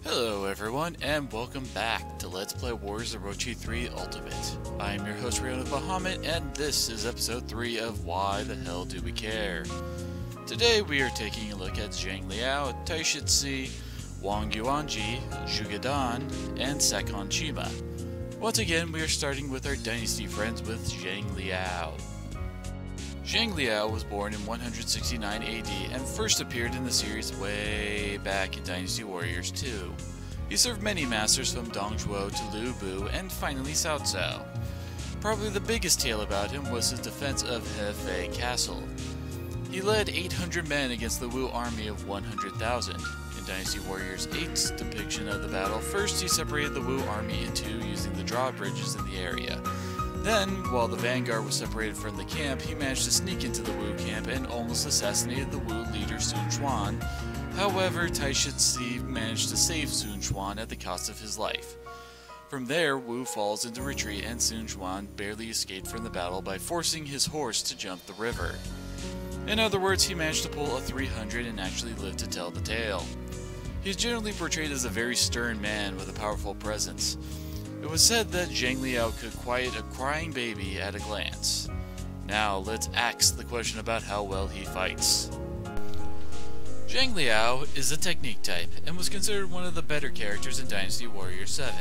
Hello everyone, and welcome back to Let's Play Warriors Orochi 3 Ultimate. I am your host Rion of Bahamut, and this is episode 3 of Why the Hell Do We Care? Today we are taking a look at Zhang Liao, Taishi Ci, Wang Yuanji, Zhuge Dan, and Sakon Shima. Once again, we are starting with our dynasty friends with Zhang Liao. Zhang Liao was born in 169 AD and first appeared in the series way back in Dynasty Warriors 2. He served many masters from Dongzhuo to Lu Bu and finally Cao Cao. Probably the biggest tale about him was his defense of Hefei Castle. He led 800 men against the Wu army of 100,000. In Dynasty Warriors 8's depiction of the battle, first he separated the Wu army in two using the drawbridges in the area. Then, while the vanguard was separated from the camp, he managed to sneak into the Wu camp and almost assassinated the Wu leader Sun Quan. However, Taishi Ci managed to save Sun Quan at the cost of his life. From there, Wu falls into retreat and Sun Quan barely escaped from the battle by forcing his horse to jump the river. In other words, he managed to pull a 300 and actually lived to tell the tale. He is generally portrayed as a very stern man with a powerful presence. It was said that Zhang Liao could quiet a crying baby at a glance. Now, let's ask the question about how well he fights. Zhang Liao is a technique type, and was considered one of the better characters in Dynasty Warriors 7.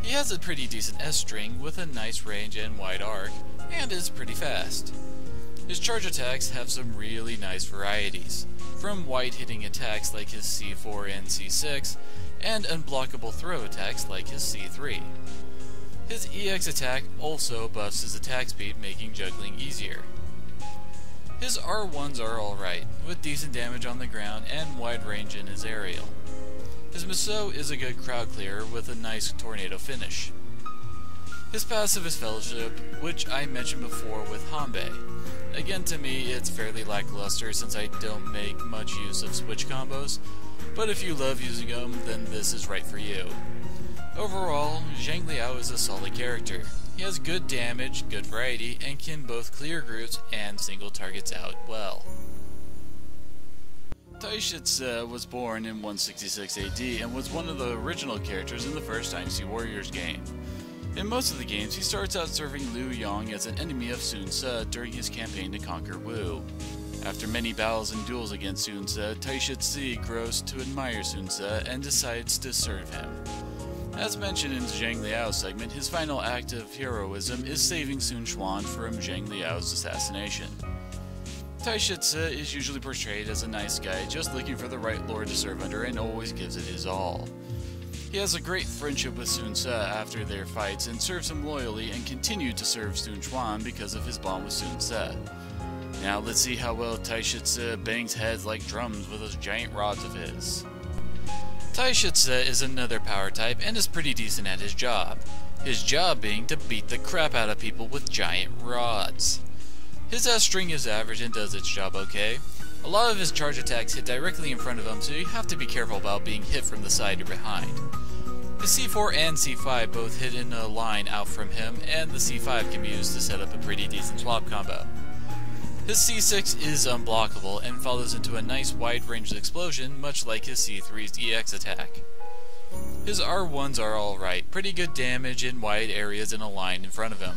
He has a pretty decent S-string with a nice range and wide arc, and is pretty fast. His charge attacks have some really nice varieties, from wide-hitting attacks like his C4 and C6, and unblockable throw attacks like his C3. His EX attack also buffs his attack speed, making juggling easier. His R1s are alright, with decent damage on the ground and wide range in his aerial. His Musou is a good crowd clearer with a nice tornado finish. His passive is Fellowship, which I mentioned before with Hanbei. Again, to me, it's fairly lackluster since I don't make much use of switch combos, but if you love using them, then this is right for you. Overall, Zhang Liao is a solid character. He has good damage, good variety, and can both clear groups and single targets out well. Taishi Ci was born in 166 AD and was one of the original characters in the first Dynasty Warriors game. In most of the games, he starts out serving Liu Yong as an enemy of Sun Ce during his campaign to conquer Wu. After many battles and duels against Sun Ce, Taishi Ci grows to admire Sun Ce and decides to serve him. As mentioned in the Zhang Liao segment, his final act of heroism is saving Sun Quan from Zhang Liao's assassination. Taishi Ci is usually portrayed as a nice guy, just looking for the right lord to serve under and always gives it his all. He has a great friendship with Sun Ce after their fights and serves him loyally and continued to serve Sun Quan because of his bond with Sun Ce. Now let's see how well Taishi Ci bangs heads like drums with those giant rods of his. Taishi Ci is another power type and is pretty decent at his job being to beat the crap out of people with giant rods. His S-string is average and does its job okay. A lot of his charge attacks hit directly in front of him, so you have to be careful about being hit from the side or behind. His C4 and C5 both hit in a line out from him, and the C5 can be used to set up a pretty decent swap combo. His C6 is unblockable and follows into a nice wide-ranged explosion, much like his C3's EX attack. His R1s are alright, pretty good damage in wide areas in a line in front of him.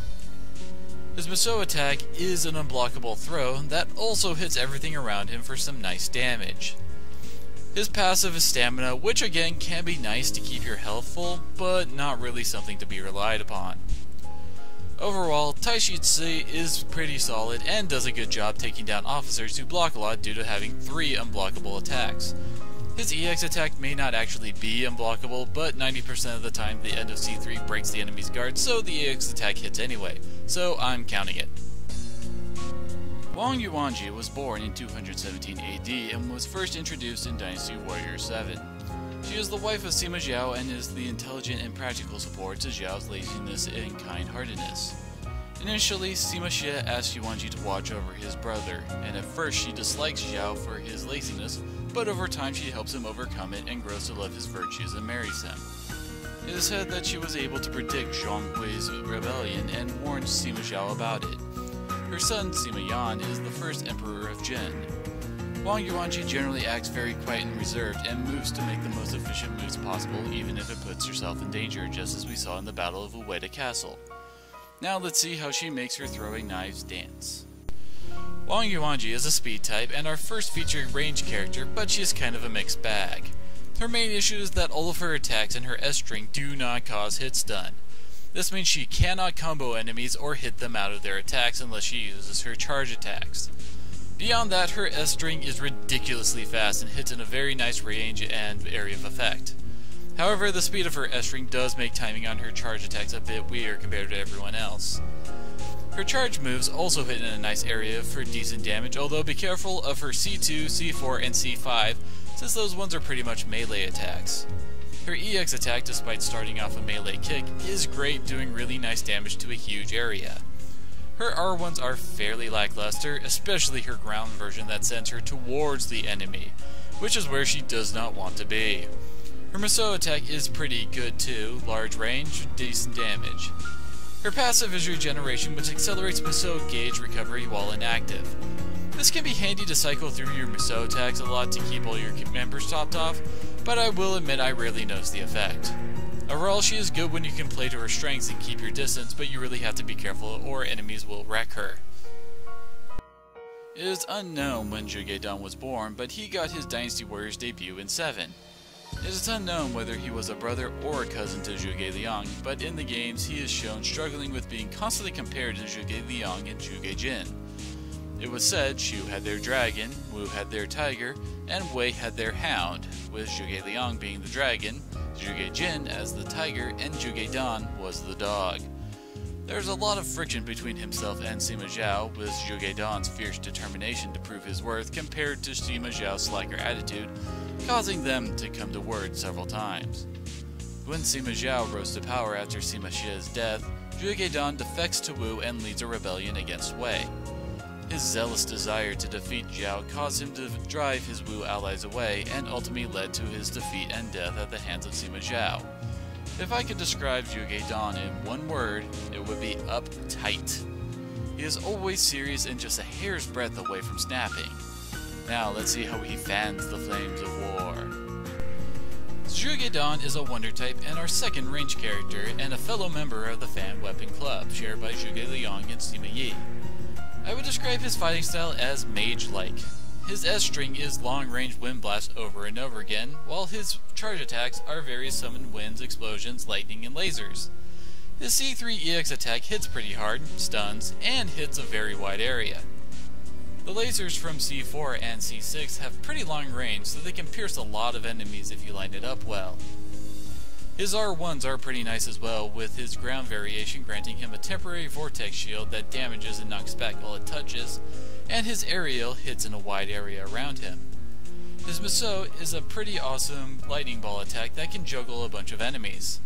His Musou attack is an unblockable throw that also hits everything around him for some nice damage. His passive is stamina, which again can be nice to keep your health full, but not really something to be relied upon. Overall, Taishi Ci is pretty solid and does a good job taking down officers who block a lot due to having 3 unblockable attacks. His EX attack may not actually be unblockable, but 90% of the time the end of C3 breaks the enemy's guard, so the EX attack hits anyway, so I'm counting it. Wang Yuanji was born in 217 AD and was first introduced in Dynasty Warriors 7. She is the wife of Sima Zhao and is the intelligent and practical support to Zhao's laziness and kind-heartedness. Initially, Sima Xie asked Yuanji to watch over his brother, and at first she dislikes Zhao for his laziness, but over time she helps him overcome it and grows to love his virtues and marries him. It is said that she was able to predict Zhong Hui's rebellion and warned Sima Zhao about it. Her son, Sima Yan, is the first emperor of Jin. Wang Yuanji generally acts very quiet and reserved and moves to make the most efficient moves possible even if it puts herself in danger, just as we saw in the Battle of Ueda Castle. Now let's see how she makes her throwing knives dance. Wang Yuanji is a speed type and our first featured range character, but she is kind of a mixed bag. Her main issue is that all of her attacks and her S string do not cause hit stun. This means she cannot combo enemies or hit them out of their attacks unless she uses her charge attacks. Beyond that, her S string is ridiculously fast and hits in a very nice range and area of effect. However, the speed of her S string does make timing on her charge attacks a bit weird compared to everyone else. Her charge moves also hit in a nice area for decent damage, although be careful of her C2, C4, and C5 since those ones are pretty much melee attacks. Her EX attack, despite starting off a melee kick, is great, doing really nice damage to a huge area. Her R1s are fairly lackluster, especially her ground version that sends her towards the enemy, which is where she does not want to be. Her Musou attack is pretty good too, large range, decent damage. Her passive is regeneration, which accelerates Musou gauge recovery while inactive. This can be handy to cycle through your Musou attacks a lot to keep all your members topped off, but I will admit I rarely notice the effect. Overall, she is good when you can play to her strengths and keep your distance, but you really have to be careful or enemies will wreck her. It is unknown when Zhuge Dan was born, but he got his Dynasty Warriors debut in 7. It is unknown whether he was a brother or a cousin to Zhuge Liang, but in the games he is shown struggling with being constantly compared to Zhuge Liang and Zhuge Jin. It was said Shu had their dragon, Wu had their tiger, and Wei had their hound, with Zhuge Liang being the dragon, Zhuge Jin as the tiger, and Zhuge Dan was the dog. There's a lot of friction between himself and Sima Zhao, with Zhuge Dan's fierce determination to prove his worth compared to Sima Zhao's slacker attitude, causing them to come to words several times. When Sima Zhao rose to power after Sima Shi's death, Zhuge Dan defects to Wu and leads a rebellion against Wei. His zealous desire to defeat Zhao caused him to drive his Wu allies away and ultimately led to his defeat and death at the hands of Sima Zhao. If I could describe Zhuge Dan in one word, it would be uptight. He is always serious and just a hair's breadth away from snapping. Now let's see how he fans the flames of war. Zhuge Dan is a wonder type and our second range character and a fellow member of the Fan Weapon Club shared by Zhuge Liang and Sima Yi. I would describe his fighting style as mage-like. His S-string is long-range wind blasts over and over again, while his charge attacks are various summoned winds, explosions, lightning, and lasers. His C3 EX attack hits pretty hard, stuns, and hits a very wide area. The lasers from C4 and C6 have pretty long range, so they can pierce a lot of enemies if you line it up well. His R1s are pretty nice as well, with his ground variation granting him a temporary vortex shield that damages and knocks back while it touches, and his aerial hits in a wide area around him. His Musou is a pretty awesome lightning ball attack that can juggle a bunch of enemies.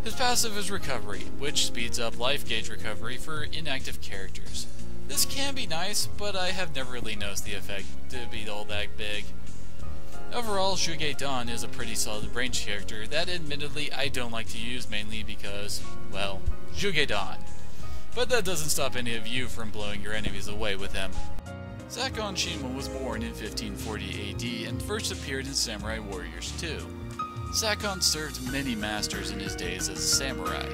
His passive is recovery, which speeds up life gauge recovery for inactive characters. This can be nice, but I have never really noticed the effect to be all that big. Overall, Zhuge Dan is a pretty solid range character that admittedly I don't like to use mainly because, well, Zhuge Dan. But that doesn't stop any of you from blowing your enemies away with him. Sakon Shima was born in 1540 AD and first appeared in Samurai Warriors 2. Sakon served many masters in his days as a samurai.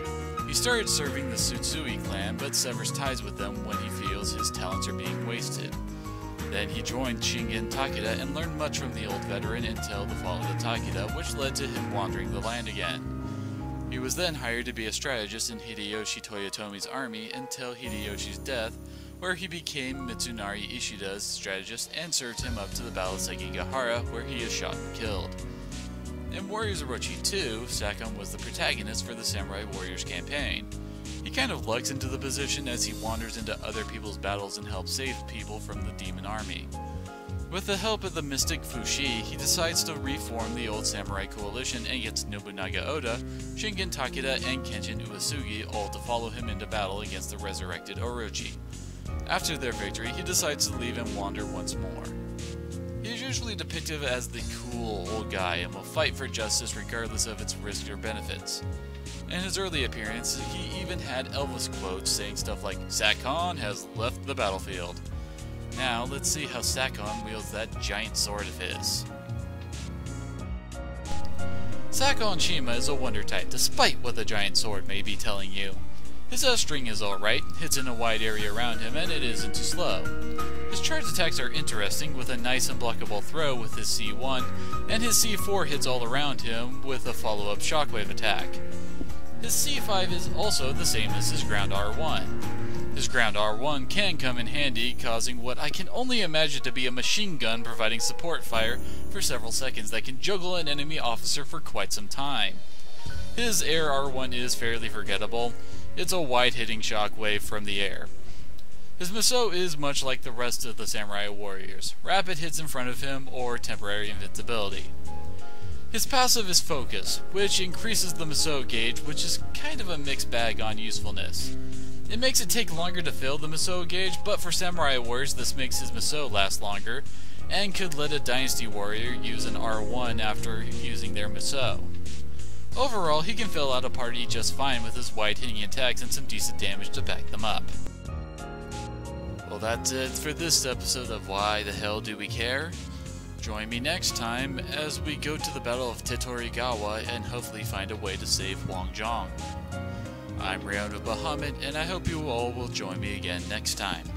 He started serving the Tsutsui clan but severs ties with them when he feels his talents are being wasted. Then he joined Shingen Takeda and learned much from the old veteran until the fall of the Takeda, which led to him wandering the land again. He was then hired to be a strategist in Hideyoshi Toyotomi's army until Hideyoshi's death, where he became Mitsunari Ishida's strategist and served him up to the Battle of Sekigahara, where he is shot and killed. In Warriors Orochi 2, Sakon was the protagonist for the Samurai Warriors campaign. He kind of lugs into the position as he wanders into other people's battles and helps save people from the demon army. With the help of the mystic Fushi, he decides to reform the old samurai coalition and gets Nobunaga Oda, Shingen Takeda, and Kenshin Uesugi all to follow him into battle against the resurrected Orochi. After their victory, he decides to leave and wander once more. He is usually depicted as the cool old guy and will fight for justice regardless of its risks or benefits. In his early appearance, he even had Elvis quotes saying stuff like, "Sakon has left the battlefield." Now, let's see how Sakon wields that giant sword of his. Sakon Shima is a wonder type, despite what the giant sword may be telling you. His string is alright, hits in a wide area around him, and it isn't too slow. His charge attacks are interesting, with a nice unblockable throw with his C1, and his C4 hits all around him with a follow-up shockwave attack. His C5 is also the same as his ground R1. His ground R1 can come in handy, causing what I can only imagine to be a machine gun providing support fire for several seconds that can juggle an enemy officer for quite some time. His air R1 is fairly forgettable. It's a wide-hitting shockwave from the air. His Musou is much like the rest of the samurai warriors, rapid hits in front of him or temporary invincibility. His passive is Focus, which increases the Musou gauge, which is kind of a mixed bag on usefulness. It makes it take longer to fill the Musou gauge, but for samurai warriors this makes his Musou last longer, and could let a dynasty warrior use an R1 after using their Musou. Overall, he can fill out a party just fine with his wide-hitting attacks and some decent damage to back them up. Well, that's it for this episode of Why the Hell Do We Care? Join me next time as we go to the Battle of Titorigawa and hopefully find a way to save Wang Zhong. I'm Rayon of Bahamut, and I hope you all will join me again next time.